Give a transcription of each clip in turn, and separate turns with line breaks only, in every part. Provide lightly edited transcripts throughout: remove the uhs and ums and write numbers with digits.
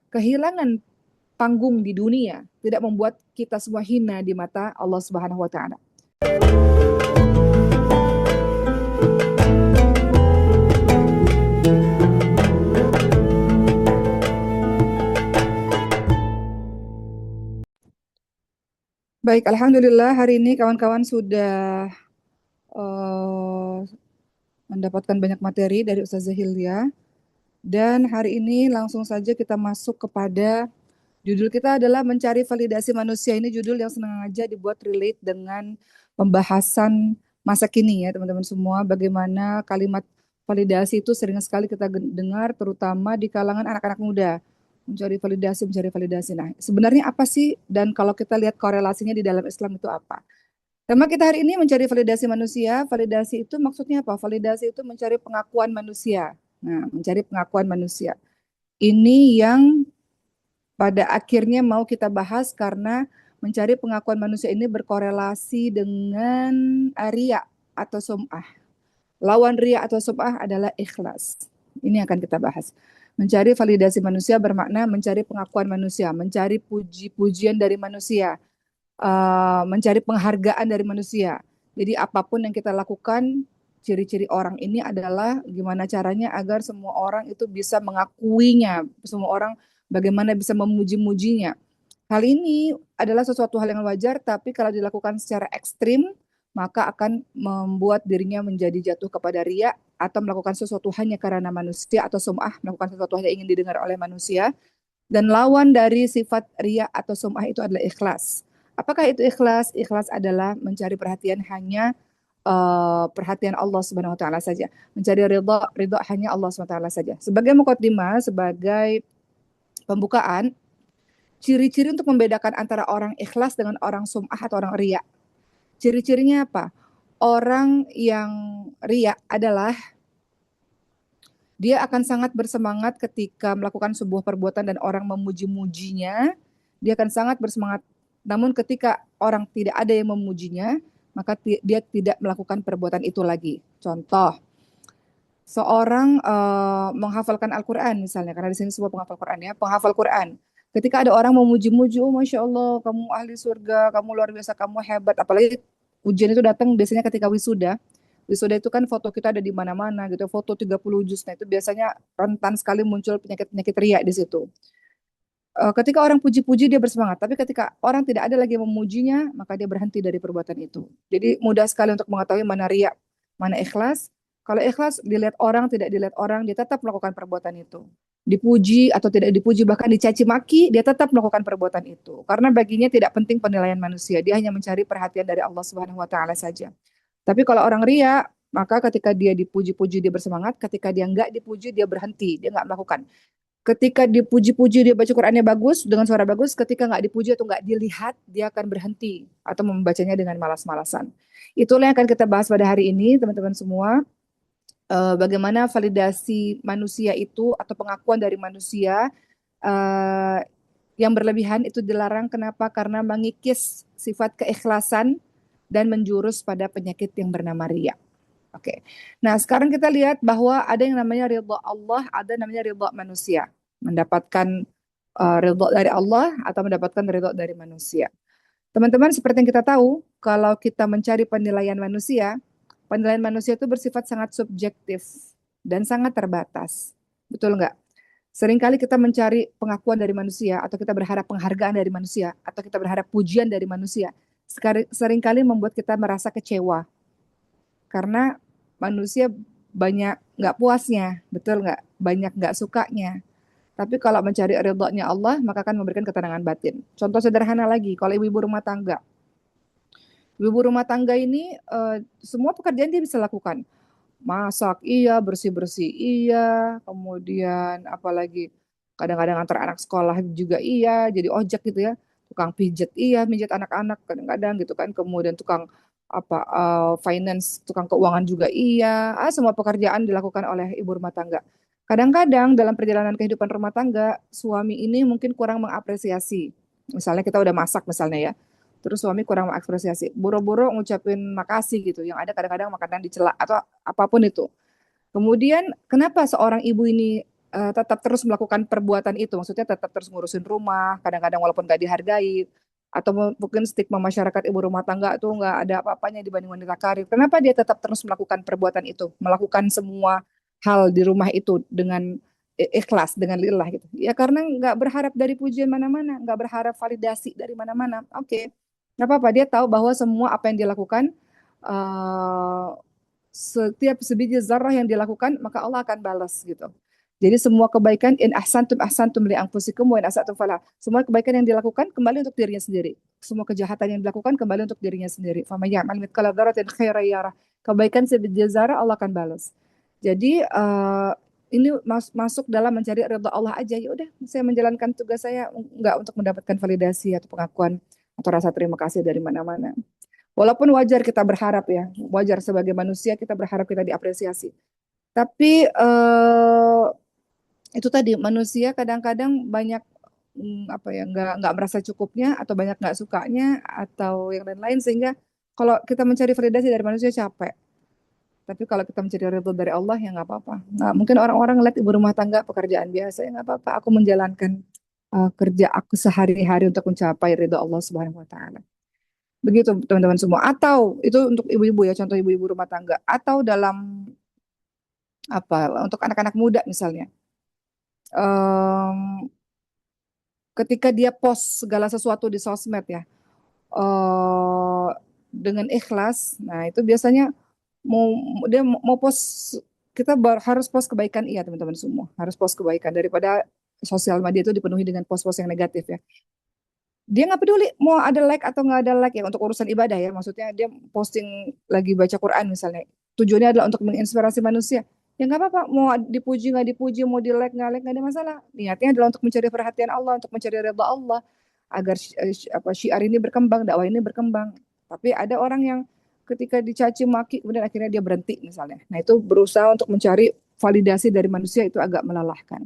kehilangan panggung di dunia tidak membuat kita semua hina di mata Allah Subhanahu wa taala. Baik, alhamdulillah hari ini kawan-kawan sudah uh, mendapatkan banyak materi dari Ustazah Hilya. Dan hari ini langsung saja kita masuk kepada judul kita adalah mencari validasi manusia. Ini judul yang sengaja dibuat relate dengan pembahasan masa kini ya teman-teman semua. Bagaimana kalimat validasi itu sering sekali kita dengar terutama di kalangan anak-anak muda. Mencari validasi, mencari validasi. Nah, sebenarnya apa sih? Dan kalau kita lihat korelasinya di dalam Islam itu apa? Tema kita hari ini mencari validasi manusia. Validasi itu maksudnya apa? Validasi itu mencari pengakuan manusia. Nah, mencari pengakuan manusia. Ini yang pada akhirnya mau kita bahas karena mencari pengakuan manusia ini berkorelasi dengan riya atau sum'ah. Lawan riya atau sum'ah adalah ikhlas. Ini akan kita bahas. Mencari validasi manusia bermakna mencari pengakuan manusia, mencari puji-pujian dari manusia, mencari penghargaan dari manusia. Jadi apapun yang kita lakukan, ciri-ciri orang ini adalah gimana caranya agar semua orang itu bisa mengakuinya, semua orang bagaimana bisa memuji-mujinya. Hal ini adalah sesuatu hal yang wajar, tapi kalau dilakukan secara ekstrim, maka akan membuat dirinya menjadi jatuh kepada riya atau melakukan sesuatu hanya karena manusia atau sum'ah, melakukan sesuatu hanya ingin didengar oleh manusia. Dan lawan dari sifat riya atau sum'ah itu adalah ikhlas. Apakah itu ikhlas? Ikhlas adalah mencari perhatian hanya perhatian Allah Subhanahu wa taala saja. Mencari ridha hanya Allah Subhanahu wa taala saja. Sebagai mukaddimah, sebagai pembukaan, ciri-ciri untuk membedakan antara orang ikhlas dengan orang sum'ah atau orang riya. Ciri-cirinya apa? Orang yang riya adalah dia akan sangat bersemangat ketika melakukan sebuah perbuatan dan orang memuji-mujinya. Dia akan sangat bersemangat. Namun ketika orang tidak ada yang memujinya, maka dia tidak melakukan perbuatan itu lagi. Contoh, seorang menghafalkan Al-Quran misalnya, karena di sini semua penghafal Quran ya, penghafal Quran. Ketika ada orang memuji-muji, oh Masya Allah, kamu ahli surga, kamu luar biasa, kamu hebat. Apalagi ujian itu datang biasanya ketika wisuda. Wisuda itu kan foto kita ada di mana-mana gitu, foto 30 juz. Nah, itu biasanya rentan sekali muncul penyakit-penyakit riak di situ. Ketika orang puji-puji dia bersemangat, tapi ketika orang tidak ada lagi yang memujinya, maka dia berhenti dari perbuatan itu. Jadi mudah sekali untuk mengetahui mana riak, mana ikhlas. Kalau ikhlas dilihat orang, tidak dilihat orang, dia tetap melakukan perbuatan itu. Dipuji atau tidak dipuji, bahkan dicaci maki, dia tetap melakukan perbuatan itu. Karena baginya tidak penting penilaian manusia, dia hanya mencari perhatian dari Allah Subhanahu wa taala saja. Tapi kalau orang ria, maka ketika dia dipuji-puji dia bersemangat, ketika dia nggak dipuji dia berhenti, dia nggak melakukan. Ketika dipuji-puji dia baca Qurannya bagus dengan suara bagus, ketika nggak dipuji atau nggak dilihat dia akan berhenti atau membacanya dengan malas-malasan. Itulah yang akan kita bahas pada hari ini teman-teman semua. Bagaimana validasi manusia itu atau pengakuan dari manusia eh, yang berlebihan itu dilarang. Kenapa? Karena mengikis sifat keikhlasan dan menjurus pada penyakit yang bernama riya. Oke. Nah, sekarang kita lihat bahwa ada yang namanya ridha Allah, ada namanya ridha manusia. Mendapatkan ridha dari Allah atau mendapatkan ridha dari manusia. Teman-teman, seperti yang kita tahu, kalau kita mencari penilaian manusia itu bersifat sangat subjektif dan sangat terbatas. Betul nggak? Seringkali kita mencari pengakuan dari manusia, atau kita berharap penghargaan dari manusia, atau kita berharap pujian dari manusia. Seringkali membuat kita merasa kecewa karena manusia banyak nggak puasnya, betul nggak? Banyak nggak sukanya. Tapi kalau mencari ridhonya Allah, maka akan memberikan ketenangan batin. Contoh sederhana lagi, kalau ibu-ibu rumah tangga. Ibu rumah tangga ini semua pekerjaan dia bisa lakukan. Masak iya, bersih-bersih iya, kemudian apalagi kadang-kadang antar anak sekolah juga iya, jadi ojek gitu ya. Tukang pijet iya, pijet anak-anak kadang-kadang gitu kan. Kemudian tukang finance, tukang keuangan juga iya. Semua pekerjaan dilakukan oleh ibu rumah tangga. Kadang-kadang dalam perjalanan kehidupan rumah tangga, suami ini mungkin kurang mengapresiasi. Misalnya kita udah masak misalnya ya, terus suami kurang mengapresiasi, boro-boro ngucapin makasih gitu, yang ada kadang-kadang makanan dicela atau apapun itu. Kemudian kenapa seorang ibu ini tetap terus melakukan perbuatan itu, maksudnya tetap terus ngurusin rumah, kadang-kadang walaupun nggak dihargai, atau mungkin stigma masyarakat ibu rumah tangga tuh nggak ada apa-apanya dibanding wanita karir. Kenapa dia tetap terus melakukan perbuatan itu, melakukan semua hal di rumah itu dengan ikhlas, dengan lillah gitu? Ya karena nggak berharap dari pujian mana-mana, nggak berharap validasi dari mana-mana. Oke, nggak apa-apa. Dia tahu bahwa semua apa yang dilakukan, eh, setiap sebiji zarah yang dilakukan, maka Allah akan balas gitu. Jadi semua kebaikan in ahsantum li anfusikum wa in asatum falah. Semua kebaikan yang dilakukan kembali untuk dirinya sendiri. Semua kejahatan yang dilakukan kembali untuk dirinya sendiri. Faman ya'mal mithqala dzarratin khairan yarah. Kebaikan sebiji zarah Allah akan balas. Jadi ini masuk dalam mencari ridha Allah aja. Ya udah, saya menjalankan tugas saya enggak untuk mendapatkan validasi atau pengakuan atau rasa terima kasih dari mana-mana. Walaupun wajar kita berharap ya, wajar sebagai manusia kita berharap kita diapresiasi. Tapi itu tadi manusia kadang-kadang banyak apa ya nggak merasa cukupnya atau banyak nggak sukanya atau yang lain-lain sehingga kalau kita mencari validasi dari manusia capek. Tapi kalau kita mencari ridho dari Allah ya nggak apa-apa. Nggak, mungkin orang-orang lihat ibu rumah tangga pekerjaan biasa ya nggak apa-apa. Aku menjalankan kerja aku sehari-hari untuk mencapai ridho Allah Subhanahu Wa Taala. Begitu teman-teman semua. Atau itu untuk ibu-ibu ya, contoh ibu-ibu rumah tangga. Atau dalam apa untuk anak-anak muda misalnya. Em, Ketika dia post segala sesuatu di sosmed ya, eh dengan ikhlas, nah itu biasanya mau dia mau post kita harus post kebaikan iya teman-teman semua, harus post kebaikan daripada sosial media itu dipenuhi dengan post-post yang negatif ya. Dia nggak peduli mau ada like atau nggak ada like ya untuk urusan ibadah ya, maksudnya dia posting lagi baca Quran misalnya, tujuannya adalah untuk menginspirasi manusia. Ya nggak apa-apa, mau dipuji nggak dipuji, mau di like nggak ada masalah. Niatnya adalah untuk mencari perhatian Allah, untuk mencari ridha Allah, agar apa syiar ini berkembang, dakwah ini berkembang. Tapi ada orang yang ketika dicaci maki kemudian akhirnya dia berhenti misalnya. Nah itu berusaha untuk mencari validasi dari manusia itu agak melelahkan.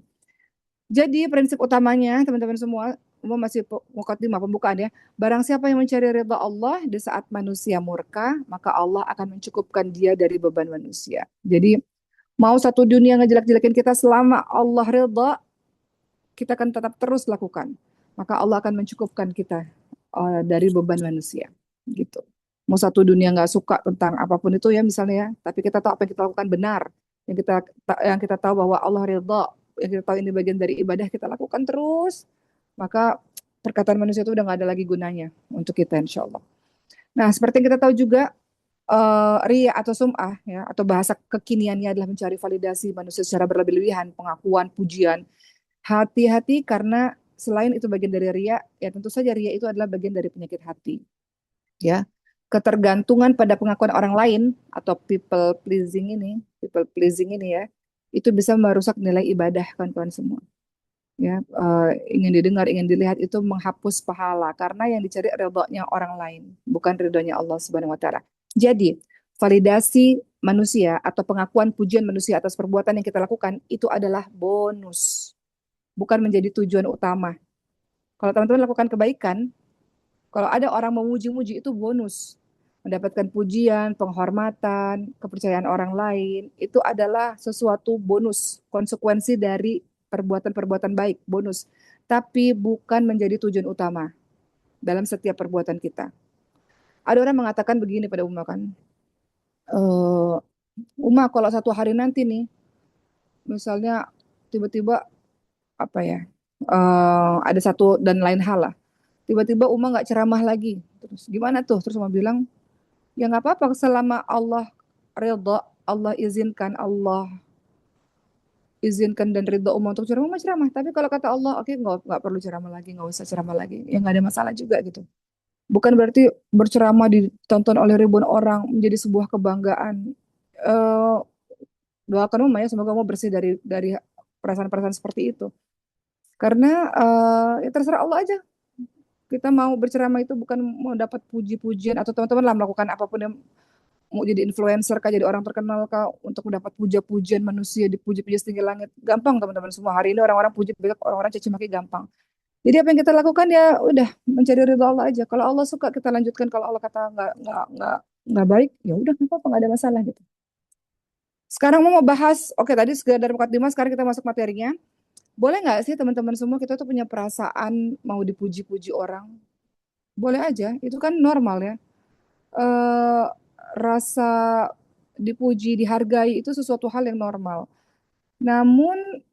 Jadi prinsip utamanya teman-teman semua, masih mukadimah pembukaan ya. Barang siapa yang mencari ridha Allah di saat manusia murka, maka Allah akan mencukupkan dia dari beban manusia. Jadi mau satu dunia ngejelek-jelekin kita selama Allah ridha, kita akan tetap terus lakukan. Maka Allah akan mencukupkan kita dari beban manusia. Gitu. Mau satu dunia nggak suka tentang apapun itu ya misalnya ya, tapi kita tahu apa yang kita lakukan benar, yang kita tahu bahwa Allah ridha, yang kita tahu ini bagian dari ibadah kita lakukan terus, maka perkataan manusia itu udah nggak ada lagi gunanya untuk kita insya Allah. Nah seperti yang kita tahu juga ria atau sum'ah ya atau bahasa kekiniannya adalah mencari validasi manusia secara berlebih-lebihan, pengakuan, pujian. Hati-hati karena selain itu bagian dari ria, ya tentu saja ria itu adalah bagian dari penyakit hati ya. Ketergantungan pada pengakuan orang lain atau people pleasing ini ya, itu bisa merusak nilai ibadah kawan-kawan semua. Ya, ingin didengar, ingin dilihat itu menghapus pahala karena yang dicari ridhonya orang lain, bukan ridhonya Allah Subhanahu wa taala. Jadi, validasi manusia atau pengakuan pujian manusia atas perbuatan yang kita lakukan itu adalah bonus, bukan menjadi tujuan utama. Kalau teman-teman lakukan kebaikan, kalau ada orang memuji-muji itu bonus. Mendapatkan pujian, penghormatan, kepercayaan orang lain, itu adalah sesuatu bonus, konsekuensi dari perbuatan-perbuatan baik, bonus. Tapi bukan menjadi tujuan utama dalam setiap perbuatan kita. Ada orang mengatakan begini pada Uma kan, Uma kalau satu hari nanti nih, misalnya tiba-tiba apa ya, ada satu dan lain hal lah, tiba-tiba Uma nggak ceramah lagi, terus gimana tuh? Terus Uma bilang, ya nggak apa-apa selama Allah ridha, Allah izinkan, Allah izinkan dan ridha umum untuk ceramah, ceramah. Tapi kalau kata Allah, oke nggak perlu ceramah lagi, nggak usah ceramah lagi, ya nggak ada masalah juga gitu. Bukan berarti berceramah ditonton oleh ribuan orang menjadi sebuah kebanggaan. Eh, Doakan Mama ya, semoga kamu bersih dari perasaan-perasaan seperti itu. Karena ya terserah Allah aja. Kita mau berceramah itu bukan mau dapat puji-pujian atau teman-teman lah melakukan apapun yang mau jadi influencer kah, jadi orang terkenal kah, untuk mendapat puja-pujian manusia, dipuji-puji setinggi langit. Gampang teman-teman semua. Hari ini orang-orang puji, besok orang-orang caci maki gampang. Jadi apa yang kita lakukan ya udah mencari ridho Allah aja. Kalau Allah suka kita lanjutkan, kalau Allah kata nggak baik, ya udah nggak apa-apa, nggak ada masalah gitu. Sekarang mau bahas, oke tadi sekedar mukadimah, sekarang kita masuk materinya. Boleh nggak sih teman-teman semua kita tuh punya perasaan mau dipuji-puji orang? Boleh aja, itu kan normal ya. Eh, Rasa dipuji, dihargai itu sesuatu hal yang normal. Namun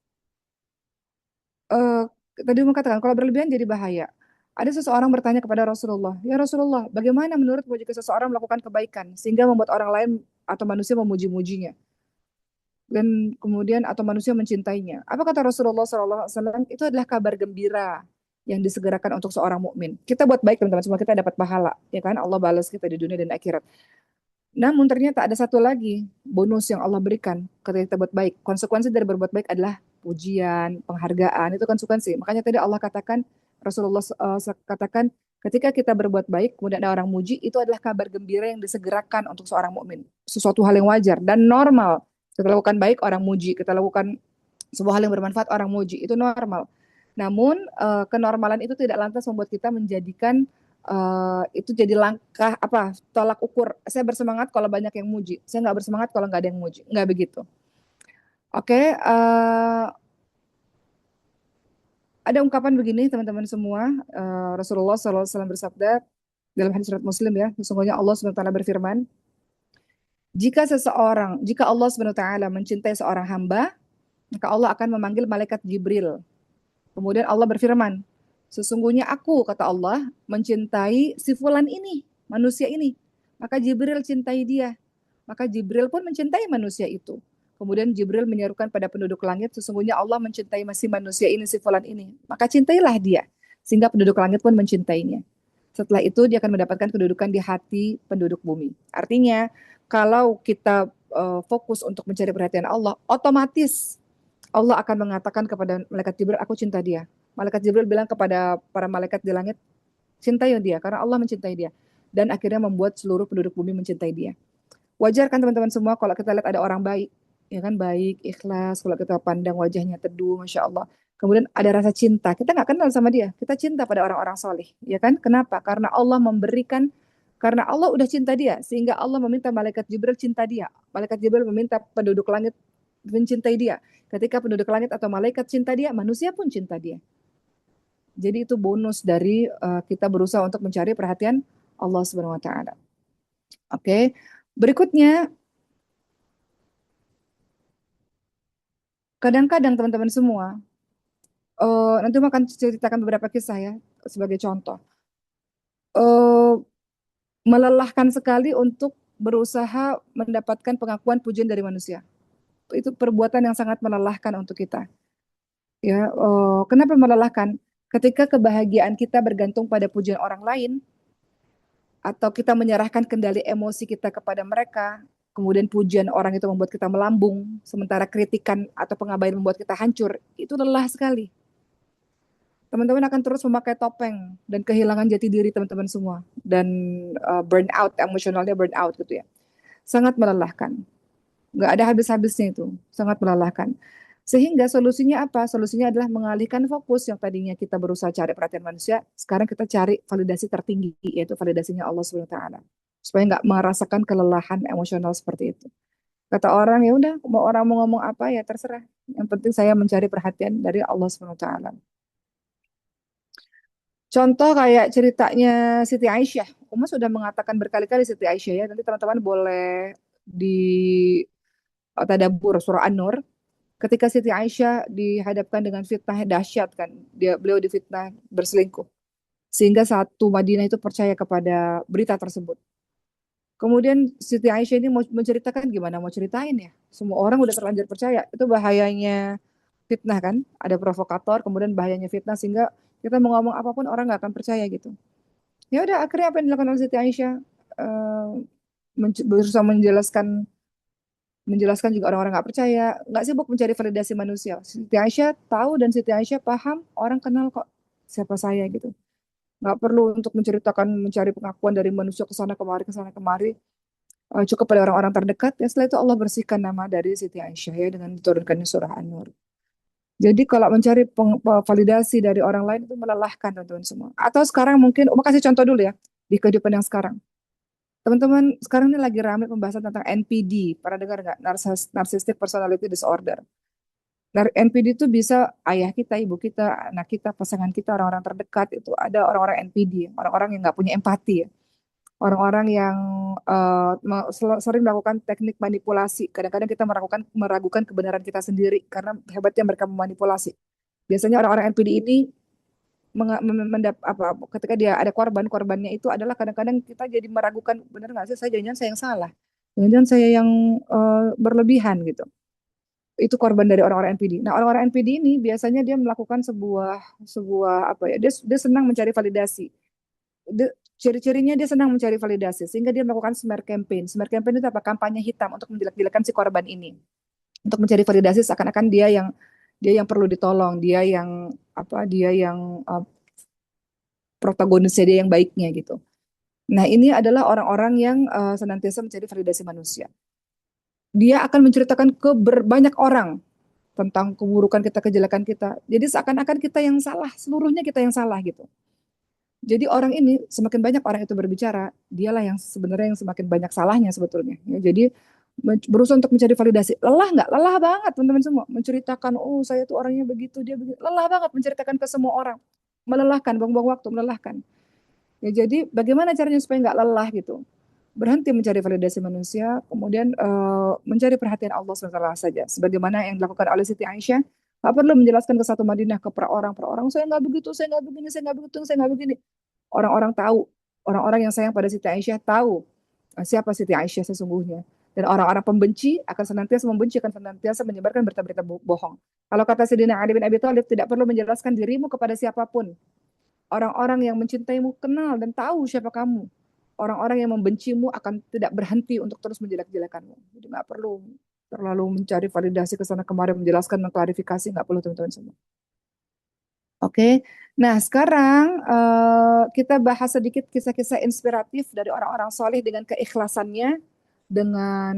eh, tadi mengatakan kalau berlebihan jadi bahaya. Ada seseorang bertanya kepada Rasulullah, ya Rasulullah, bagaimana menurutmu jika seseorang melakukan kebaikan sehingga membuat orang lain atau manusia memuji-mujinya dan kemudian atau manusia mencintainya? Apa kata Rasulullah SAW? Itu adalah kabar gembira yang disegerakan untuk seorang mukmin. Kita buat baik teman-teman semua, kita dapat pahala, ya kan? Allah balas kita di dunia dan akhirat. Namun ternyata ada satu lagi bonus yang Allah berikan ketika kita buat baik. Konsekuensi dari berbuat baik adalah pujian, penghargaan, itu konsekuensi. Makanya tadi Allah katakan, Rasulullah katakan, ketika kita berbuat baik, kemudian ada orang muji, itu adalah kabar gembira yang disegerakan untuk seorang mukmin. Sesuatu hal yang wajar dan normal. Kita lakukan baik, orang muji. Kita lakukan sebuah hal yang bermanfaat, orang muji. Itu normal. Namun, kenormalan itu tidak lantas membuat kita menjadikan itu jadi langkah apa tolak ukur. Saya bersemangat kalau banyak yang muji, saya nggak bersemangat kalau nggak ada yang muji, nggak begitu. Oke, ada ungkapan begini teman-teman semua. Rasulullah SAW bersabda dalam hadis surat Muslim ya, sesungguhnya Allah SWT berfirman, jika Allah SWT mencintai seorang hamba, maka Allah akan memanggil malaikat Jibril. Kemudian Allah berfirman, sesungguhnya aku, kata Allah, mencintai si fulan ini, manusia ini. Maka Jibril cintai dia. Maka Jibril pun mencintai manusia itu. Kemudian Jibril menyerukan pada penduduk langit, sesungguhnya Allah mencintai masih manusia ini, si fulan ini. Maka cintailah dia. Sehingga penduduk langit pun mencintainya. Setelah itu dia akan mendapatkan kedudukan di hati penduduk bumi. Artinya, kalau kita fokus untuk mencari perhatian Allah, otomatis Allah akan mengatakan kepada malaikat Jibril, aku cinta dia. Malaikat Jibril bilang kepada para malaikat di langit, cintai dia, karena Allah mencintai dia. Dan akhirnya membuat seluruh penduduk bumi mencintai dia. Wajar kan teman-teman semua kalau kita lihat ada orang baik, ya kan baik, ikhlas, kalau kita pandang wajahnya teduh, Masya Allah. Kemudian ada rasa cinta, kita nggak kenal sama dia, kita cinta pada orang-orang soleh, ya kan? Kenapa? Karena Allah memberikan, karena Allah udah cinta dia, sehingga Allah meminta malaikat Jibril cinta dia. Malaikat Jibril meminta penduduk langit mencintai dia. Ketika penduduk langit atau malaikat cinta dia, manusia pun cinta dia. Jadi itu bonus dari kita berusaha untuk mencari perhatian Allah Subhanahu wa taala. Oke. Berikutnya, kadang-kadang teman-teman semua, nanti aku akan ceritakan beberapa kisah ya sebagai contoh. Eh, Melelahkan sekali untuk berusaha mendapatkan pengakuan pujian dari manusia. Itu perbuatan yang sangat melelahkan untuk kita. Ya, kenapa melelahkan? Ketika kebahagiaan kita bergantung pada pujian orang lain, atau kita menyerahkan kendali emosi kita kepada mereka, kemudian pujian orang itu membuat kita melambung, sementara kritikan atau pengabaian membuat kita hancur, itu lelah sekali. Teman-teman akan terus memakai topeng dan kehilangan jati diri teman-teman semua dan burn out, emosionalnya burn out gitu ya. Sangat melelahkan. Nggak ada habis-habisnya itu, sangat melelahkan. Sehingga solusinya apa? Solusinya adalah mengalihkan fokus yang tadinya kita berusaha cari perhatian manusia, sekarang kita cari validasi tertinggi, yaitu validasinya Allah Subhanahu wa taala. Supaya nggak merasakan kelelahan emosional seperti itu. Kata orang, ya udah, mau orang mau ngomong apa ya terserah. Yang penting saya mencari perhatian dari Allah Subhanahu wa taala. Contoh kayak ceritanya Siti Aisyah. Umar sudah mengatakan berkali-kali Siti Aisyah ya. Nanti teman-teman boleh di tadabbur surah An-Nur. Ketika Siti Aisyah dihadapkan dengan fitnah dahsyat kan, beliau difitnah berselingkuh. Sehingga satu Madinah itu percaya kepada berita tersebut. Kemudian Siti Aisyah ini mau menceritakan gimana mau ceritain ya. Semua orang udah terlanjur percaya. Itu bahayanya fitnah kan. Ada provokator, kemudian bahayanya fitnah sehingga kita mau ngomong apapun orang nggak akan percaya gitu. Ya udah akhirnya apa yang dilakukan oleh Siti Aisyah eh, berusaha menjelaskan juga orang-orang nggak percaya, nggak sibuk mencari validasi manusia. Siti Aisyah tahu dan Siti Aisyah paham orang kenal kok siapa saya gitu. Nggak perlu untuk mencari pengakuan dari manusia ke sana kemari. Cukup pada orang-orang terdekat. Ya setelah itu Allah bersihkan nama dari Siti Aisyah ya dengan diturunkannya surah An-Nur. Jadi kalau mencari validasi dari orang lain itu melelahkan teman-teman semua. Atau sekarang mungkin, mau kasih contoh dulu ya di kehidupan yang sekarang. Teman-teman, sekarang ini lagi ramai pembahasan tentang NPD. Pernah dengar nggak? Narcissistic Personality Disorder. NPD itu bisa ayah kita, ibu kita, anak kita, pasangan kita, orang-orang terdekat. Itu ada orang-orang NPD, orang-orang yang nggak punya empati ya. Orang-orang yang sering melakukan teknik manipulasi. Kadang-kadang kita meragukan kebenaran kita sendiri karena hebatnya mereka memanipulasi. Biasanya orang-orang NPD ini ketika dia ada korbannya itu adalah kadang-kadang kita jadi meragukan benar nggak sih saya jangan saya yang salah, jangan saya yang berlebihan gitu. Itu korban dari orang-orang NPD. Nah, orang-orang NPD ini biasanya dia melakukan sebuah sebuah apa ya? Dia senang mencari validasi. Ciri-cirinya dia senang mencari validasi sehingga dia melakukan smear campaign. Smear campaign itu apa? Kampanye hitam untuk menjelek-jelekan si korban ini. Untuk mencari validasi seakan-akan dia yang perlu ditolong, dia yang protagonisnya dia yang baiknya gitu. Nah, ini adalah orang-orang yang senantiasa mencari validasi manusia. Dia akan menceritakan ke berbanyak orang tentang keburukan kita, kejelekan kita. Jadi seakan-akan kita yang salah, seluruhnya kita yang salah gitu. Jadi orang ini semakin banyak orang itu berbicara, dialah yang sebenarnya yang semakin banyak salahnya sebetulnya. Ya, jadi berusaha untuk mencari validasi. Lelah nggak? Lelah banget teman-teman semua. Menceritakan, oh saya tuh orangnya begitu, dia begitu. Lelah banget menceritakan ke semua orang. Melelahkan, buang-buang waktu, melelahkan. Ya, jadi bagaimana caranya supaya nggak lelah gitu? Berhenti mencari validasi manusia, kemudian mencari perhatian Allah SWT saja. Sebagaimana yang dilakukan oleh Siti Aisyah, nggak perlu menjelaskan ke satu Madinah ke per orang, saya nggak begitu, saya nggak begini, saya nggak begitu, saya nggak begini. Orang-orang tahu, orang-orang yang sayang pada Siti Aisyah tahu siapa Siti Aisyah sesungguhnya. Dan orang-orang pembenci akan senantiasa membenci, akan senantiasa menyebarkan berita-berita bohong. Kalau kata Sayyidina Ali bin Abi Thalib, tidak perlu menjelaskan dirimu kepada siapapun. Orang-orang yang mencintaimu kenal dan tahu siapa kamu. Orang-orang yang membencimu akan tidak berhenti untuk terus menjelek-jelekanmu. Jadi nggak perlu terlalu mencari validasi ke sana kemari, menjelaskan, mengklarifikasi, nggak perlu teman-teman semua. Oke, nah sekarang kita bahas sedikit kisah-kisah inspiratif dari orang-orang soleh dengan keikhlasannya, dengan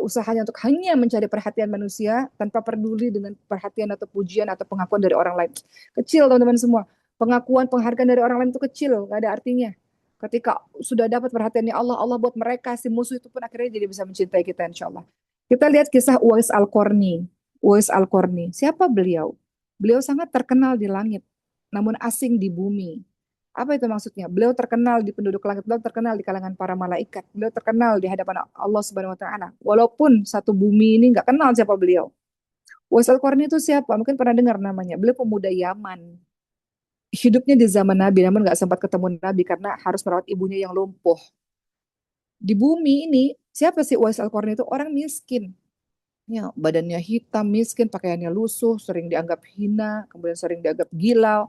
usahanya untuk hanya mencari perhatian manusia tanpa peduli dengan perhatian atau pujian atau pengakuan dari orang lain. Kecil teman-teman semua, pengakuan, penghargaan dari orang lain itu kecil, nggak ada artinya. Ketika sudah dapat perhatiannya Allah, Allah buat mereka si musuh itu pun akhirnya jadi bisa mencintai kita insya Allah. Kita lihat kisah Uwais Al-Qarni. Uwais Al-Qarni, siapa beliau? Beliau sangat terkenal di langit, namun asing di bumi. Apa itu maksudnya? Beliau terkenal di penduduk langit, beliau terkenal di kalangan para malaikat, beliau terkenal di hadapan Allah Subhanahu wa taala. Walaupun satu bumi ini nggak kenal siapa beliau. Uwais Al-Qarni itu siapa? Mungkin pernah dengar namanya. Beliau pemuda Yaman. Hidupnya di zaman Nabi, namun nggak sempat ketemu Nabi karena harus merawat ibunya yang lumpuh. Di bumi ini, siapa sih Uwais Al-Qarni itu? Orang miskin. Ya, badannya hitam, miskin, pakaiannya lusuh, sering dianggap hina, kemudian sering dianggap gila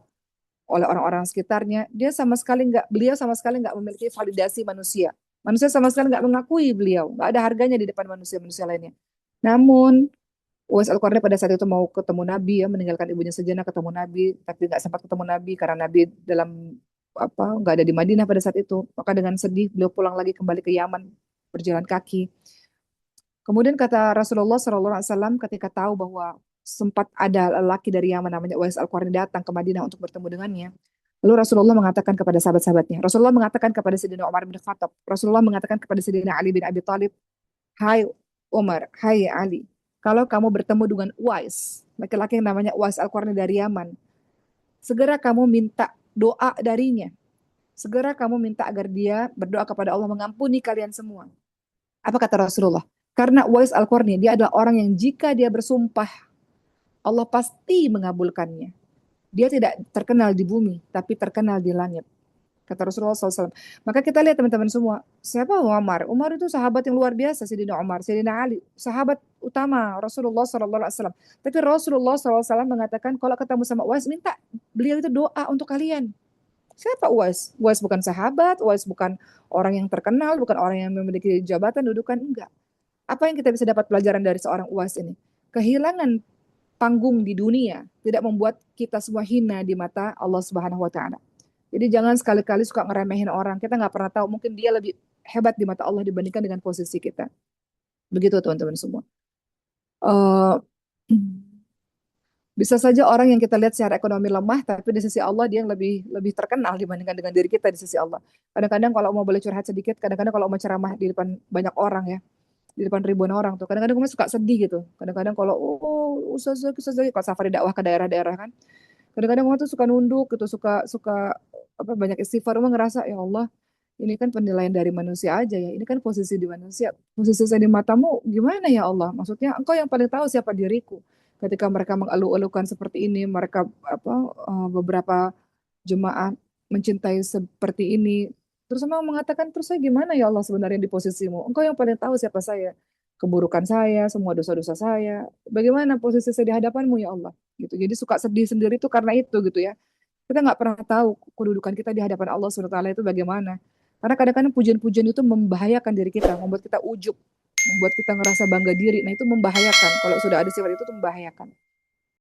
oleh orang-orang sekitarnya. Beliau sama sekali nggak memiliki validasi manusia. Manusia sama sekali nggak mengakui beliau, nggak ada harganya di depan manusia-manusia lainnya. Namun Uwais Al-Qarni pada saat itu mau ketemu Nabi ya, meninggalkan ibunya sejenak ketemu Nabi, tapi nggak sempat ketemu Nabi karena Nabi dalam nggak ada di Madinah pada saat itu. Maka dengan sedih beliau pulang lagi kembali ke Yaman berjalan kaki. Kemudian kata Rasulullah SAW ketika tahu bahwa sempat ada lelaki dari Yaman namanya Uwais Al-Qarni datang ke Madinah untuk bertemu dengannya. Lalu Rasulullah mengatakan kepada sahabat-sahabatnya, Rasulullah mengatakan kepada Sayyidina Umar bin Khattab, Rasulullah mengatakan kepada Sayyidina Ali bin Abi Thalib, hai Umar, hai Ali, kalau kamu bertemu dengan Uwais, laki-laki yang namanya Uwais Al-Qarni dari Yaman, segera kamu minta doa darinya. Segera kamu minta agar dia berdoa kepada Allah mengampuni kalian semua. Apa kata Rasulullah? Karena Uwais Al-Qarni, dia adalah orang yang jika dia bersumpah, Allah pasti mengabulkannya. Dia tidak terkenal di bumi, tapi terkenal di langit. Kata Rasulullah SAW. Maka kita lihat teman-teman semua, siapa Umar? Umar itu sahabat yang luar biasa, Sayyidina Umar, Sayyidina Ali, sahabat utama Rasulullah SAW. Tapi Rasulullah SAW mengatakan, kalau ketemu sama Uwais, minta beliau itu doa untuk kalian. Siapa Uwais? Uwais bukan sahabat, Uwais bukan orang yang terkenal, bukan orang yang memiliki jabatan, dudukan, enggak. Apa yang kita bisa dapat pelajaran dari seorang Uwais ini? Kehilangan panggung di dunia tidak membuat kita semua hina di mata Allah Subhanahu wa taala. Jadi jangan sekali-kali suka ngeremehin orang. Kita nggak pernah tahu, mungkin dia lebih hebat di mata Allah dibandingkan dengan posisi kita. Begitu teman-teman semua. Uh, Bisa saja orang yang kita lihat secara ekonomi lemah, tapi di sisi Allah dia yang lebih lebih terkenal dibandingkan dengan diri kita di sisi Allah. Kadang-kadang kalau mau boleh curhat sedikit, kadang-kadang kalau mau ceramah di depan banyak orang ya, di depan ribuan orang tuh, kadang-kadang gue suka sedih gitu. Kadang-kadang kalau ustazah, ustazah, kalau safari dakwah ke daerah-daerah kan, kadang-kadang gue tuh suka nunduk gitu, suka suka apa banyak istighfar, gue ngerasa ya Allah, ini kan penilaian dari manusia aja ya. Ini kan posisi di manusia. Posisi saya di matamu gimana ya Allah? Maksudnya engkau yang paling tahu siapa diriku. Ketika mereka mengeluh-elukan seperti ini, mereka beberapa jemaah mencintai seperti ini. Terus memang mengatakan, terus saya gimana ya Allah sebenarnya di posisimu? Engkau yang paling tahu siapa saya. Keburukan saya, semua dosa-dosa saya. Bagaimana posisi saya di hadapanmu ya Allah? Gitu. Jadi suka sedih sendiri tuh karena itu gitu ya. Kita nggak pernah tahu kedudukan kita di hadapan Allah SWT itu bagaimana. Karena kadang-kadang pujian-pujian itu membahayakan diri kita, membuat kita ujub, membuat kita ngerasa bangga diri. Nah itu membahayakan. Kalau sudah ada sifat itu membahayakan.